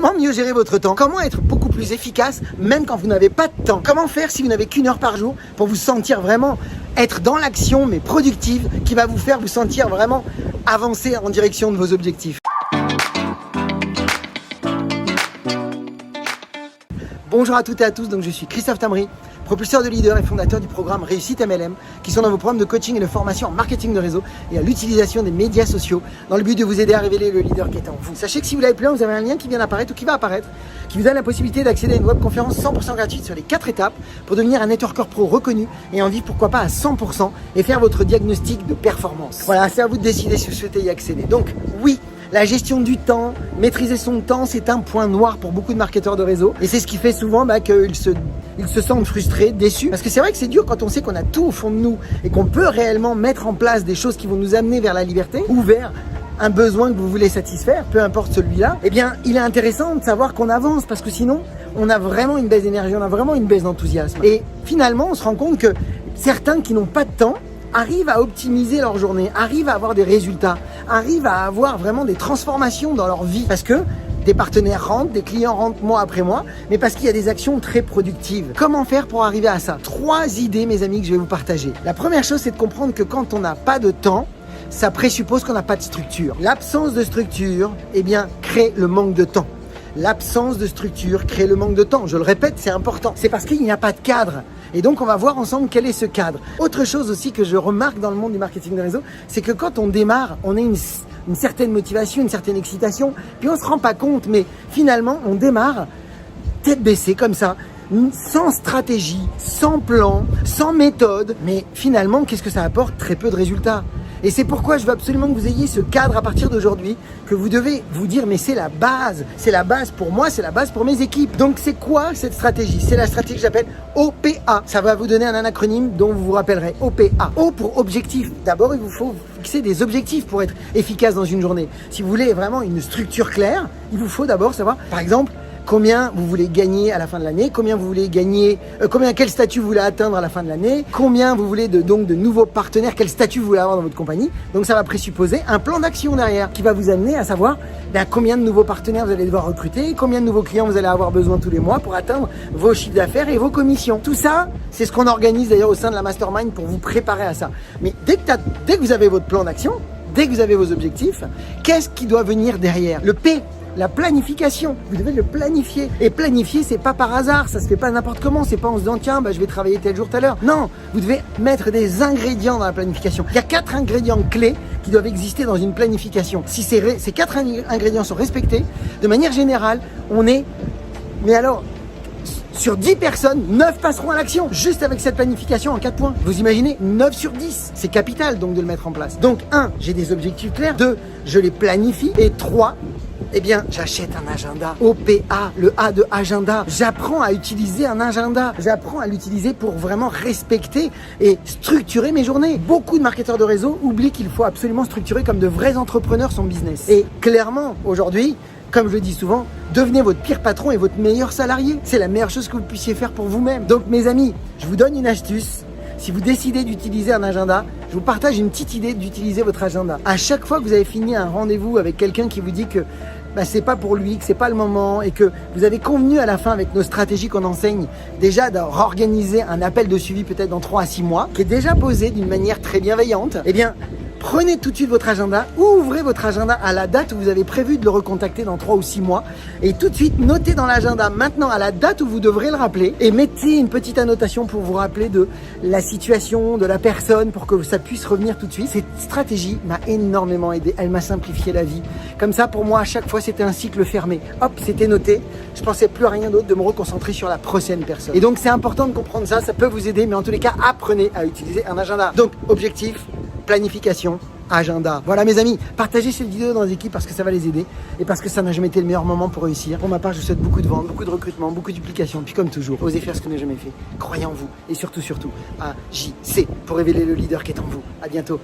Comment mieux gérer votre temps? Comment être beaucoup plus efficace même quand vous n'avez pas de temps? Comment faire si vous n'avez qu'1 heure par jour pour vous sentir vraiment être dans l'action mais productive qui va vous faire vous sentir vraiment avancer en direction de vos objectifs? Bonjour à toutes et à tous, donc je suis Christophe Tamry, propulseur de leader et fondateur du programme Réussite MLM, qui sont dans vos programmes de coaching et de formation en marketing de réseau et à l'utilisation des médias sociaux dans le but de vous aider à révéler le leader qui est en vous. Sachez que si vous l'avez plus loin, vous avez un lien qui vient d'apparaître ou qui va apparaître, qui vous donne la possibilité d'accéder à une webconférence 100% gratuite sur les 4 étapes pour devenir un networker pro reconnu et en vivre pourquoi pas à 100% et faire votre diagnostic de performance. Voilà, c'est à vous de décider si vous souhaitez y accéder. Donc oui, la gestion du temps, maîtriser son temps, c'est un point noir pour beaucoup de marketeurs de réseau. Et c'est ce qui fait souvent qu'ils se sentent frustrés, déçus. Parce que c'est vrai que c'est dur quand on sait qu'on a tout au fond de nous et qu'on peut réellement mettre en place des choses qui vont nous amener vers la liberté ou vers un besoin que vous voulez satisfaire, peu importe celui-là. Eh bien, il est intéressant de savoir qu'on avance parce que sinon, on a vraiment une baisse d'énergie, on a vraiment une baisse d'enthousiasme. Et finalement, on se rend compte que certains qui n'ont pas de temps arrivent à optimiser leur journée, arrivent à avoir des résultats, arrivent à avoir vraiment des transformations dans leur vie parce que des partenaires rentrent, des clients rentrent mois après mois, mais parce qu'il y a des actions très productives. Comment faire pour arriver à ça? 3 idées, mes amis, que je vais vous partager. La première chose, c'est de comprendre que quand on n'a pas de temps, ça présuppose qu'on n'a pas de structure. L'absence de structure, eh bien, crée le manque de temps. L'absence de structure crée le manque de temps. Je le répète, c'est important. C'est parce qu'il n'y a pas de cadre. Et donc, on va voir ensemble quel est ce cadre. Autre chose aussi que je remarque dans le monde du marketing de réseau, c'est que quand on démarre, on a une certaine motivation, une certaine excitation, puis on ne se rend pas compte, mais finalement, on démarre tête baissée comme ça, sans stratégie, sans plan, sans méthode. Mais finalement, qu'est-ce que ça apporte? Très peu de résultats. Et c'est pourquoi je veux absolument que vous ayez ce cadre à partir d'aujourd'hui, que vous devez vous dire, mais c'est la base pour moi, c'est la base pour mes équipes. Donc c'est quoi cette stratégie? C'est la stratégie que j'appelle OPA. Ça va vous donner un acronyme dont vous vous rappellerez, OPA. O pour objectif. D'abord, il vous faut fixer des objectifs pour être efficace dans une journée. Si vous voulez vraiment une structure claire, il vous faut d'abord savoir, par exemple, combien vous voulez gagner à la fin de l'année, combien vous voulez gagner, quel statut vous voulez atteindre à la fin de l'année, combien vous voulez de nouveaux partenaires, quel statut vous voulez avoir dans votre compagnie. Donc ça va présupposer un plan d'action derrière qui va vous amener à savoir combien de nouveaux partenaires vous allez devoir recruter, combien de nouveaux clients vous allez avoir besoin tous les mois pour atteindre vos chiffres d'affaires et vos commissions. Tout ça, c'est ce qu'on organise d'ailleurs au sein de la Mastermind pour vous préparer à ça. Mais dès que vous avez votre plan d'action, dès que vous avez vos objectifs, qu'est-ce qui doit venir derrière? Le P. La planification, vous devez le planifier. Et planifier, c'est pas par hasard, ça se fait pas n'importe comment, c'est pas en se disant tiens, je vais travailler tel jour, telle heure. Non, vous devez mettre des ingrédients dans la planification. Il y a 4 ingrédients clés qui doivent exister dans une planification. Si ces 4 ingrédients sont respectés, de manière générale, sur 10 personnes, 9 passeront à l'action, juste avec cette planification en 4 points. Vous imaginez, 9 sur 10. C'est capital donc de le mettre en place. Donc 1, j'ai des objectifs clairs. 2, je les planifie. Et 3, eh bien, j'achète un agenda. OPA, le A de agenda. J'apprends à utiliser un agenda. J'apprends à l'utiliser pour vraiment respecter et structurer mes journées. Beaucoup de marketeurs de réseau oublient qu'il faut absolument structurer comme de vrais entrepreneurs son business. Et clairement, aujourd'hui, comme je le dis souvent, devenez votre pire patron et votre meilleur salarié. C'est la meilleure chose que vous puissiez faire pour vous-même. Donc mes amis, je vous donne une astuce. Si vous décidez d'utiliser un agenda, je vous partage une petite idée d'utiliser votre agenda. À chaque fois que vous avez fini un rendez-vous avec quelqu'un qui vous dit que c'est pas pour lui, que c'est pas le moment et que vous avez convenu à la fin avec nos stratégies qu'on enseigne déjà d'organiser un appel de suivi peut-être dans 3 à 6 mois, qui est déjà posé d'une manière très bienveillante, eh bien, prenez tout de suite votre agenda, ouvrez votre agenda à la date où vous avez prévu de le recontacter dans 3 ou 6 mois et tout de suite notez dans l'agenda maintenant à la date où vous devrez le rappeler et mettez une petite annotation pour vous rappeler de la situation, de la personne pour que ça puisse revenir tout de suite. Cette stratégie m'a énormément aidé, elle m'a simplifié la vie. Comme ça pour moi à chaque fois c'était un cycle fermé. Hop, c'était noté, je pensais plus à rien d'autre de me reconcentrer sur la prochaine personne. Et donc c'est important de comprendre ça, ça peut vous aider mais en tous les cas apprenez à utiliser un agenda. Donc objectif, planification, agenda. Voilà mes amis, partagez cette vidéo dans les équipes parce que ça va les aider et parce que ça n'a jamais été le meilleur moment pour réussir. Pour ma part, je vous souhaite beaucoup de ventes, beaucoup de recrutement, beaucoup de duplication. Puis comme toujours, osez faire ce que vous n'avez jamais fait. Croyez en vous et surtout, agissez pour révéler le leader qui est en vous. À bientôt.